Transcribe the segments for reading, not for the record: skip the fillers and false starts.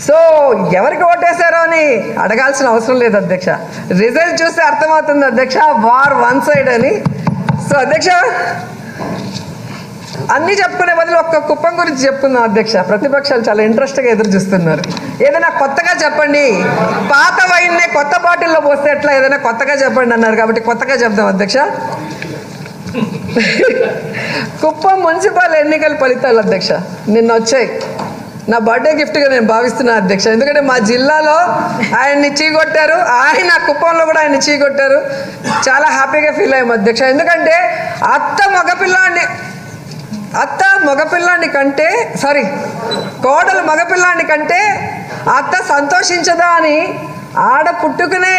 So ఎవరికి ఓటేశారో అని అడగాల్సిన అవసరం లేదు అధ్యక్ష. రిజల్ట్ చూస్తే అర్థమవుతుంది అధ్యక్ష, వార్ వన్ సైడ్ అని. సో అధ్యక్ష, అన్నీ చెప్పుకునే బదులు ఒక్క కుప్పం గురించి చెప్పుకుందాం అధ్యక్ష. ప్రతిపక్షాలు చాలా ఇంట్రెస్ట్గా ఎదురు చూస్తున్నారు. ఏదైనా కొత్తగా చెప్పండి, పాత వైన్నే కొత్త బాటిల్లో పోస్తే ఎట్లా, ఏదైనా కొత్తగా చెప్పండి అన్నారు కాబట్టి కొత్తగా చెప్దాం అధ్యక్ష. కుప్పం మున్సిపల్ ఎన్నికల ఫలితాలు అధ్యక్ష నిన్న వచ్చాయి. నా బర్త్డే గిఫ్ట్గా నేను భావిస్తున్నాను అధ్యక్ష. ఎందుకంటే మా జిల్లాలో ఆయన్ని చీకొట్టారు, ఆయన కుప్పంలో కూడా ఆయన్ని చీకొట్టారు. చాలా హ్యాపీగా ఫీల్ అయ్యాం అధ్యక్ష. ఎందుకంటే కోడలు మగపిల్లాన్ని కంటే అత్త సంతోషించదా అని ఆడ పుట్టుకునే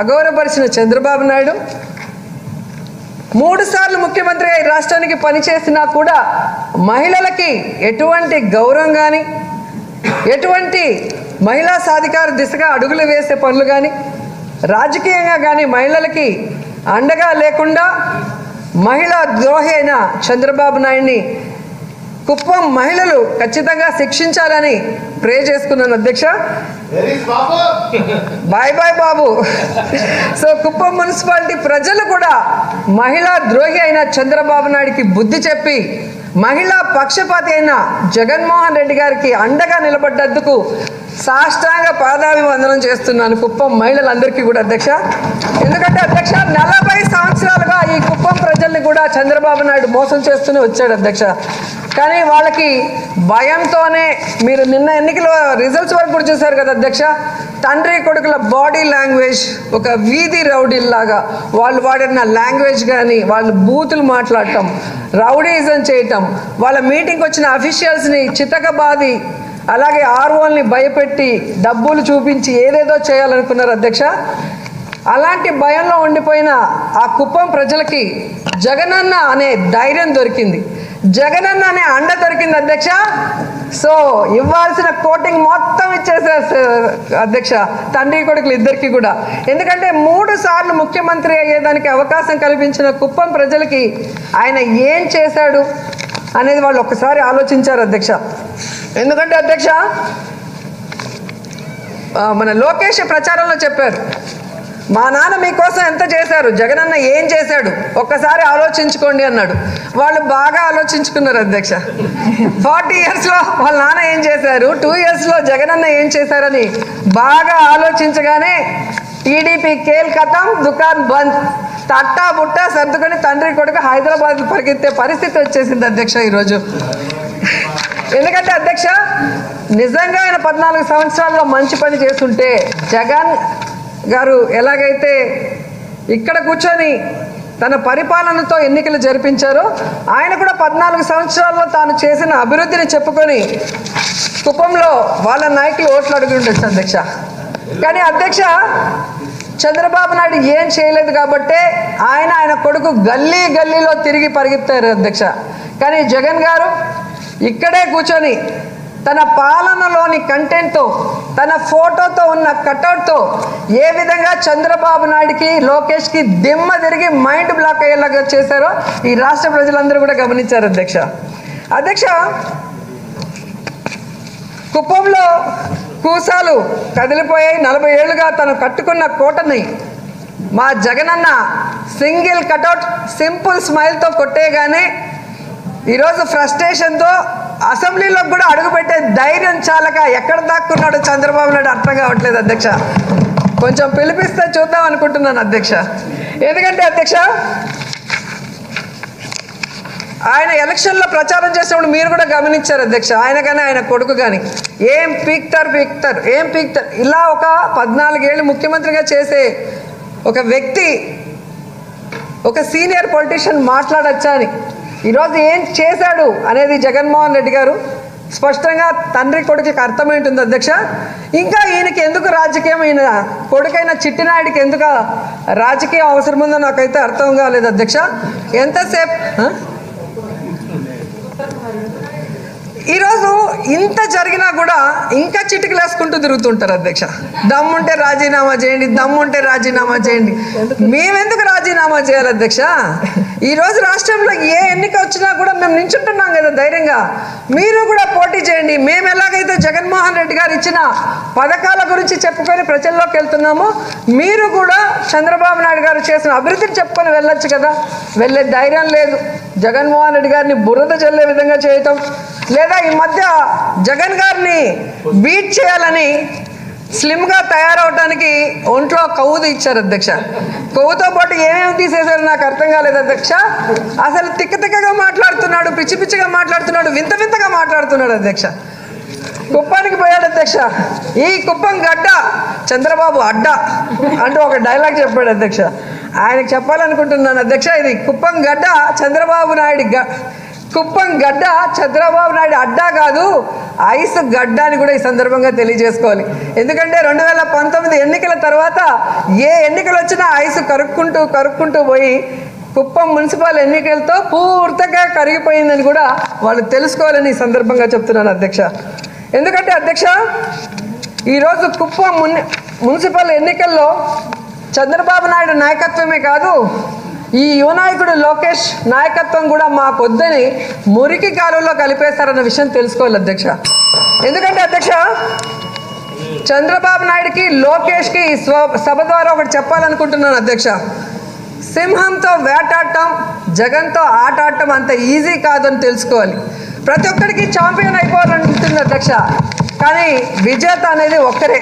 అగౌరవపరిచిన చంద్రబాబు నాయుడు 3 సార్లు ముఖ్యమంత్రిగా ఈ రాష్ట్రానికి పనిచేసినా కూడా మహిళలకి ఎటువంటి గౌరవం కానీ, ఎటువంటి మహిళా సాధికార దిశగా అడుగులు వేసే పనులు కానీ, రాజకీయంగా కానీ మహిళలకి అండగా లేకుండా మహిళా ద్రోహి అయిన చంద్రబాబు నాయుడిని కుప్పం మహిళలు ఖచ్చితంగా శిక్షించాలని ప్రే చేసుకున్నాను అధ్యక్ష. బాయ్ బాయ్ బాబు. సో కుప్పం మున్సిపాలిటీ ప్రజలు కూడా మహిళా ద్రోహి అయిన చంద్రబాబు నాయుడికి బుద్ధి చెప్పి మహిళా పక్షపాతి అయిన జగన్మోహన్ రెడ్డి గారికి అండగా నిలబడ్డందుకు సాష్టాంగ పాదాభివందనం చేస్తున్నాను కుప్పం మహిళలందరికీ కూడా అధ్యక్ష. ఎందుకంటే అధ్యక్ష 40 సంవత్సరాలుగా ఈ కుప్పం ప్రజల్ని కూడా చంద్రబాబు నాయుడు మోసం చేస్తూనే వచ్చాడు అధ్యక్ష. కానీ వాళ్ళకి భయంతోనే, మీరు నిన్న ఎన్నికల రిజల్ట్స్ వరకు కూడా చూశారు కదా అధ్యక్ష, తండ్రి కొడుకుల బాడీ లాంగ్వేజ్ ఒక వీధి రౌడీల్లాగా వాళ్ళు వాడిన లాంగ్వేజ్ కానీ, వాళ్ళు బూతులు మాట్లాడటం, రౌడీజం చేయటం, వాళ్ళ మీటింగ్కి వచ్చిన అఫీషియల్స్ని చితకబాది, అలాగే ఆర్ఓల్ని భయపెట్టి డబ్బులు చూపించి ఏదేదో చేయాలనుకున్నారు అధ్యక్ష. అలాంటి భయంలో ఉండిపోయిన ఆ కుప్పం ప్రజలకి జగనన్న అనే ధైర్యం దొరికింది, జగనన్న అనే అండ దొరికింది అధ్యక్ష. సో ఇవ్వాల్సిన కోటింగ్ మొత్తం ఇచ్చేసారు అధ్యక్ష తండ్రి కొడుకులు ఇద్దరికి కూడా. ఎందుకంటే 3 సార్లు ముఖ్యమంత్రి అయ్యేదానికి అవకాశం కల్పించిన కుప్పం ప్రజలకి ఆయన ఏం చేశాడు అనేది వాళ్ళు ఒక్కసారి ఆలోచించారు అధ్యక్ష. ఎందుకంటే అధ్యక్ష మన లోకేష్ ప్రచారంలో చెప్పారు, మా నాన్న మీకోసం ఎంత చేశారు, జగనన్న ఏం చేశాడు ఒక్కసారి ఆలోచించుకోండి అన్నాడు. వాళ్ళు బాగా ఆలోచించుకున్నారు అధ్యక్ష. 40 ఇయర్స్లో వాళ్ళ నాన్న ఏం చేశారు, 2 ఇయర్స్లో జగనన్న ఏం చేశారని బాగా ఆలోచించగానే టీడీపీ కేల్ కథం, దుకాన్ బంద్, తట్టా బుట్టా సర్దుకొని తండ్రి కొడుకు హైదరాబాద్ పరిగెత్తే పరిస్థితి వచ్చేసింది అధ్యక్ష ఈరోజు. ఎందుకంటే అధ్యక్ష నిజంగా ఆయన 14 సంవత్సరాల్లో మంచి పని చేస్తుంటే జగన్ గారు ఎలాగైతే ఇక్కడ కూర్చొని తన పరిపాలనతో ఎన్నికలు జరిపించారో ఆయన కూడా 14 సంవత్సరాల్లో తాను చేసిన అభివృద్ధిని చెప్పుకొని కుప్పంలో వాళ్ళ నాయకులు ఓట్లు అడిగి ఉండొచ్చు అధ్యక్ష. కానీ అధ్యక్ష చంద్రబాబు నాయుడు ఏం చేయలేదు కాబట్టే ఆయన కొడుకు గల్లీలో తిరిగి పరిగెత్తారు అధ్యక్ష. కానీ జగన్ గారు ఇక్కడే కూర్చొని తన పాలనలోని కంటెంట్తో, తన ఫోటోతో ఉన్న కటౌట్తో ఏ విధంగా చంద్రబాబు నాయుడికి, లోకేష్కి దిమ్మ తిరిగి మైండ్ బ్లాక్ అయ్యేలాగా చేశారో ఈ రాష్ట్ర ప్రజలందరూ కూడా గమనించారు అధ్యక్ష. కుప్పంలో కూసాలు కదిలిపోయాయి. 40 ఏళ్లుగా తను కట్టుకున్న కోటని మా జగనన్న సింగిల్ కటౌట్, సింపుల్ స్మైల్తో కొట్టేగానే ఈరోజు ఫ్రస్ట్రేషన్తో అసెంబ్లీలో కూడా అడుగుపెట్టే ధైర్యం చాలక ఎక్కడ దాక్కున్నాడో చంద్రబాబు నాయుడు అర్థం కావట్లేదు అధ్యక్ష. కొంచెం పిలిపిస్తే చూద్దాం అనుకుంటున్నాను అధ్యక్ష. ఎందుకంటే అధ్యక్ష ఆయన ఎలక్షన్లో ప్రచారం చేసినప్పుడు మీరు కూడా గమనించారు అధ్యక్ష, ఆయన కానీ ఆయన కొడుకు కానీ ఏం పీక్తారు ఇలా ఒక 14 ఏళ్ళు ముఖ్యమంత్రిగా చేసే ఒక వ్యక్తి, ఒక సీనియర్ పొలిటీషియన్ మాట్లాడచ్చా అని. ఈరోజు ఏం చేశాడు అనేది జగన్మోహన్ రెడ్డి గారు స్పష్టంగా తండ్రి కొడుకుకి అర్థమైంటుంది అధ్యక్ష. ఇంకా ఈయనకి ఎందుకు రాజకీయం, ఈయన కొడుకైన చిట్టినాయుడికి ఎందుకు రాజకీయం అవసరం ఉందో నాకైతే అర్థం కాలేదు అధ్యక్ష. ఎంతసేపు ఈరోజు ఇంత జరిగినా కూడా ఇంకా చిటికలు వేసుకుంటూ తిరుగుతుంటారు అధ్యక్ష. దమ్ముంటే రాజీనామా చేయండి, దమ్ముంటే రాజీనామా చేయండి. మేమెందుకు రాజీనామా చేయాలి అధ్యక్ష? ఈరోజు రాష్ట్రంలో ఏ ఎన్నిక వచ్చినా కూడా మేము నించుంటున్నాం కదా ధైర్యంగా. మీరు కూడా పోటీ చేయండి. మేము ఎలాగైతే జగన్మోహన్ రెడ్డి గారు ఇచ్చిన పథకాల గురించి చెప్పుకొని ప్రజల్లోకి వెళ్తున్నామో, మీరు కూడా చంద్రబాబు నాయుడు గారు చేసిన అభివృద్ధిని చెప్పుకొని వెళ్ళొచ్చు కదా. వెళ్ళే ధైర్యం లేదు. జగన్మోహన్ రెడ్డి గారిని బురద చల్లే విధంగా చేయటం, లేదా ఈ మధ్య జగన్ గారిని బీట్ చేయాలని స్లిమ్గా తయారవడానికి ఒంట్లో కొవ్వు ఇచ్చారు అధ్యక్ష. కొవ్వుతో పాటు ఏమేమి తీసేశారు నాకు అర్థం కాలేదు అధ్యక్ష. అసలు తిక్కగా మాట్లాడుతున్నాడు, పిచ్చి పిచ్చిగా మాట్లాడుతున్నాడు, వింత వింతగా మాట్లాడుతున్నాడు అధ్యక్ష. కుప్పానికి పోయాడు అధ్యక్ష. ఈ కుప్పం గడ్డ చంద్రబాబు అడ్డ అంటూ ఒక డైలాగ్ చెప్పాడు అధ్యక్ష. ఆయనకు చెప్పాలనుకుంటున్నాను అధ్యక్ష, ఇది కుప్పం గడ్డ చంద్రబాబు నాయుడు కుప్పం గడ్డ చంద్రబాబు నాయుడు అడ్డా కాదు, ఐస్ గడ్డ అని కూడా ఈ సందర్భంగా తెలియజేసుకోవాలి. ఎందుకంటే 2019 ఎన్నికల తర్వాత ఏ ఎన్నికలు వచ్చినా ఐస్ కరుక్కుంటూ పోయి కుప్పం మున్సిపల్ ఎన్నికలతో పూర్తిగా కరిగిపోయిందని కూడా వాళ్ళు తెలుసుకోవాలని ఈ సందర్భంగా చెప్తున్నాను అధ్యక్ష. ఎందుకంటే అధ్యక్ష, ఈరోజు కుప్పం మున్సిపల్ ఎన్నికల్లో చంద్రబాబు నాయుడు నాయకత్వమే కాదు, ఈ యువ నాయకుడు లోకేష్ నాయకత్వం కూడా మాకొద్దని మురికి కాలువలో కలిపేస్తారన్న విషయం తెలుసుకోవాలి అధ్యక్ష. ఎందుకంటే అధ్యక్ష, చంద్రబాబు నాయుడుకి లోకేష్కి సభ ద్వారా ఒకటి చెప్పాలనుకుంటున్నాను అధ్యక్ష. సింహంతో వేటాడటం, జగన్తో ఆట ఆడటం అంత ఈజీ కాదని తెలుసుకోవాలి. ప్రతి ఒక్కరికి ఛాంపియన్ అయిపోవాలనుకుంటుంది అధ్యక్ష. కానీ విజేత అనేది ఒక్కరే.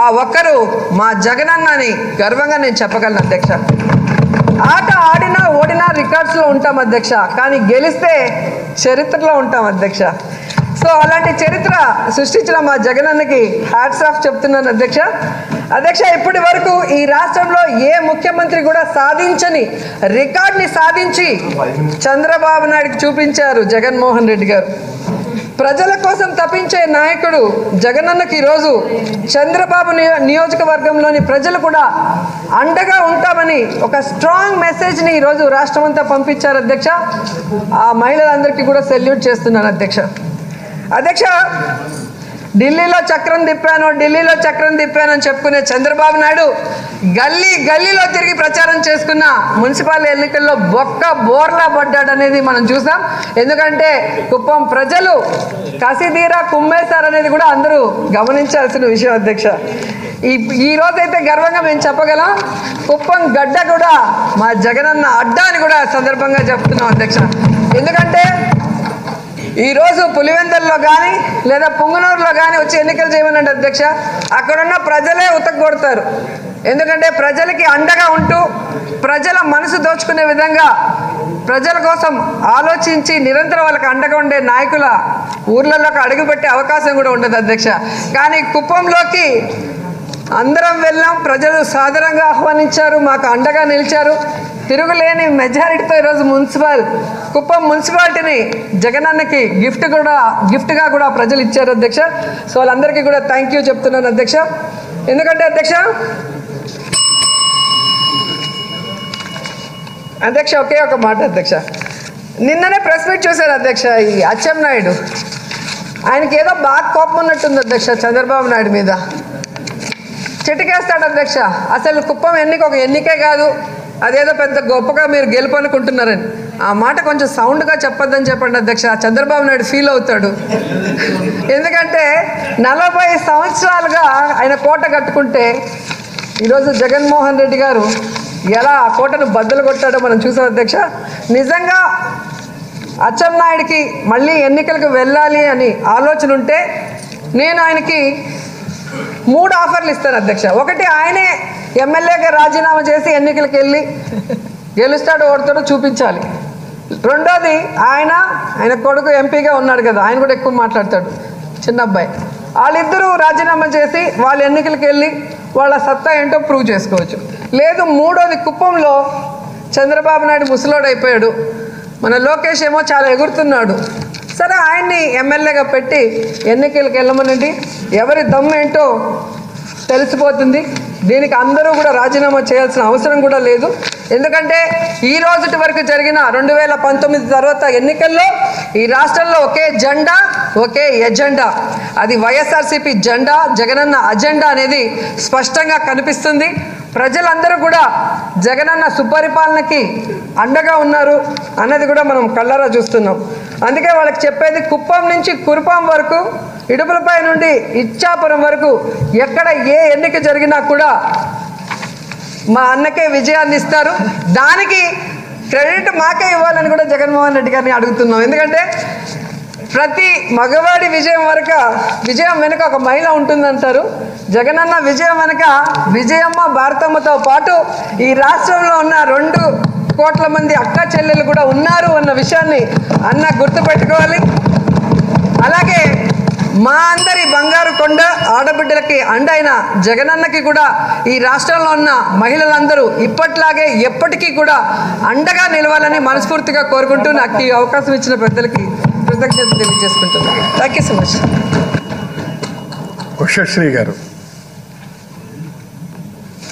ఆ ఒక్కరు మా జగనన్నని గర్వంగా నేను చెప్పగలను అధ్యక్ష. ఆట ఆడినా ఓడినా రికార్డ్స్లో ఉంటాం అధ్యక్ష, కానీ గెలిస్తే చరిత్రలో ఉంటాం అధ్యక్ష. సో అలాంటి చరిత్ర సృష్టించిన మా జగనన్నకి హ్యాట్స్ ఆఫ్ చెప్తున్నాను అధ్యక్ష. అధ్యక్ష, ఇప్పటి వరకు ఈ రాష్ట్రంలో ఏ ముఖ్యమంత్రి కూడా సాధించని రికార్డ్ని సాధించి చంద్రబాబు నాయుడుకి చూపించారు జగన్మోహన్ రెడ్డి గారు. ప్రజల కోసం తప్పించే నాయకుడు జగనన్నకి ఈరోజు చంద్రబాబు నియోజకవర్గంలోని ప్రజలు కూడా అండగా ఉంటామని ఒక స్ట్రాంగ్ మెసేజ్ని ఈరోజు రాష్ట్రం అంతా పంపించారు అధ్యక్ష. ఆ మహిళలందరికీ కూడా సెల్యూట్ చేస్తున్నాను అధ్యక్ష. అధ్యక్ష, ఢిల్లీలో చక్రం తిప్పాను అని చెప్పుకునే చంద్రబాబు నాయుడు గల్లీలో తిరిగి ప్రచారం చేసుకున్న మున్సిపల్ ఎన్నికల్లో బోర్లా పడ్డాడనేది మనం చూసాం. ఎందుకంటే కుప్పం ప్రజలు కసిదీరా కుమ్మేశారనేది కూడా అందరూ గమనించాల్సిన విషయం అధ్యక్ష. ఈ రోజైతే గర్వంగా మేము చెప్పగలం, కుప్పం గడ్డ కూడా మా జగనన్న అడ్డా అని కూడా సందర్భంగా చెప్తున్నాం అధ్యక్ష. ఎందుకంటే ఈరోజు పులివెందుల్లో కానీ లేదా పుంగనూరులో కానీ వచ్చి ఎన్నికలు చేయమనండి అధ్యక్ష, అక్కడున్న ప్రజలే ఉతకొడతారు. ఎందుకంటే ప్రజలకి అండగా ఉంటూ ప్రజల మనసు దోచుకునే విధంగా ప్రజల కోసం ఆలోచించి నిరంతరం వాళ్ళకి అండగా ఉండే నాయకుల ఊర్లలోకి అడుగుపెట్టే అవకాశం కూడా ఉండదు అధ్యక్ష. కానీ కుప్పంలోకి అందరం వెళ్ళాం, ప్రజలు సాదరంగా ఆహ్వానించారు, మాకు అండగా నిలిచారు. తిరుగులేని మెజారిటీతో ఈరోజు కుప్పం మున్సిపాలిటీని జగనన్నకి గిఫ్ట్గా కూడా ప్రజలు ఇచ్చారు అధ్యక్ష. సో వాళ్ళందరికీ కూడా థ్యాంక్ యూ చెప్తున్నాను అధ్యక్ష. ఎందుకంటే అధ్యక్ష ఒకే ఒక మాట అధ్యక్ష, నిన్ననే ప్రెస్ మీట్ చూశారు అధ్యక్ష. ఈ అచ్చెన్నాయుడు ఆయనకి ఏదో బాగా కోపం ఉన్నట్టుంది అధ్యక్ష చంద్రబాబు నాయుడు మీద. చిటికేస్తాడు అధ్యక్ష. అసలు కుప్పం ఎన్నిక ఒక ఎన్నికే కాదు, అదేదో పెద్ద గొప్పగా మీరు గెలుపనుకుంటున్నారని. ఆ మాట కొంచెం సౌండ్గా చెప్పొద్దని చెప్పండి అధ్యక్ష, చంద్రబాబు నాయుడు ఫీల్ అవుతాడు. ఎందుకంటే 40 సంవత్సరాలుగా ఆయన కోట కట్టుకుంటే ఈరోజు జగన్మోహన్ రెడ్డి గారు ఎలా ఆ కోటను బద్దలు కొట్టాడో మనం చూసాం అధ్యక్ష. నిజంగా అచ్చెన్నాయుడికి మళ్ళీ ఎన్నికలకు వెళ్ళాలి అని ఆలోచన ఉంటే నేను ఆయనకి 3 ఆఫర్లు ఇస్తాను అధ్యక్ష. ఒకటి, ఆయనే ఎమ్మెల్యేగా రాజీనామా చేసి ఎన్నికలకు వెళ్ళి గెలుస్తాడో ఓడతాడో చూపించాలి. రెండోది, ఆయన కొడుకు ఎంపీగా ఉన్నాడు కదా, ఆయన కూడా ఎక్కువ మాట్లాడతాడు, చిన్న అబ్బాయి. వాళ్ళిద్దరూ రాజీనామా చేసి వాళ్ళు ఎన్నికలకు వెళ్ళి వాళ్ళ సత్తా ఏంటో ప్రూవ్ చేసుకోవచ్చు. లేదు, మూడోది, కుప్పంలో చంద్రబాబు నాయుడు ముసలోడు అయిపోయాడు, మన లోకేష్ ఏమో చాలా ఎగురుతున్నాడు, సరే ఆయన్ని ఎమ్మెల్యేగా పెట్టి ఎన్నికలకు వెళ్ళమనండి, ఎవరి దమ్ము ఏంటో తెలిసిపోతుంది. దీనికి అందరూ కూడా రాజీనామా చేయాల్సిన అవసరం కూడా లేదు. ఎందుకంటే ఈ రోజుటి వరకు జరిగిన 2019 తర్వాత ఎన్నికల్లో ఈ రాష్ట్రంలో ఒకే జెండా, ఒకే ఎజెండా. అది వైఎస్ఆర్సీపీ జెండా, జగనన్న అజెండా అనేది స్పష్టంగా కనిపిస్తుంది. ప్రజలందరూ కూడా జగనన్న సుపరిపాలనకి అండగా ఉన్నారు అన్నది కూడా మనం కళ్ళారా చూస్తున్నాం. అందుకే వాళ్ళకి చెప్పేది, కుప్పం నుంచి కురుపాం వరకు, ఇడుపులపై నుండి ఇచ్చాపురం వరకు ఎక్కడ ఏ ఎన్నిక జరిగినా కూడా మా అన్నకే విజయాన్ని ఇస్తారు. దానికి క్రెడిట్ మాకే ఇవ్వాలని కూడా జగన్మోహన్ రెడ్డి గారిని అడుగుతున్నాం. ఎందుకంటే ప్రతి మగవాడి విజయం వెనుక ఒక మహిళ ఉంటుందంటారు. జగనన్న విజయం వెనుక విజయమ్మ, భారతమ్మతో పాటు ఈ రాష్ట్రంలో ఉన్న 2 కోట్ల మంది అక్క చెల్లెలు కూడా ఉన్నారు అన్న విషయాన్ని అన్న గుర్తుపెట్టుకోవాలి. అలాగే మా అందరి బంగారు కొండ ఆడబిడ్డలకి అండైన జగనన్నకి కూడా ఈ రాష్ట్రంలో ఉన్న మహిళలందరూ ఇప్పట్లాగే ఎప్పటికీ కూడా అండగా నిలవాలని మనస్ఫూర్తిగా కోరుకుంటూ నాకు ఈ అవకాశం ఇచ్చిన పెద్దలకి కృతజ్ఞతలు తెలియజేసుకుంటున్నాను. Thank you so much. Ushasri గారు.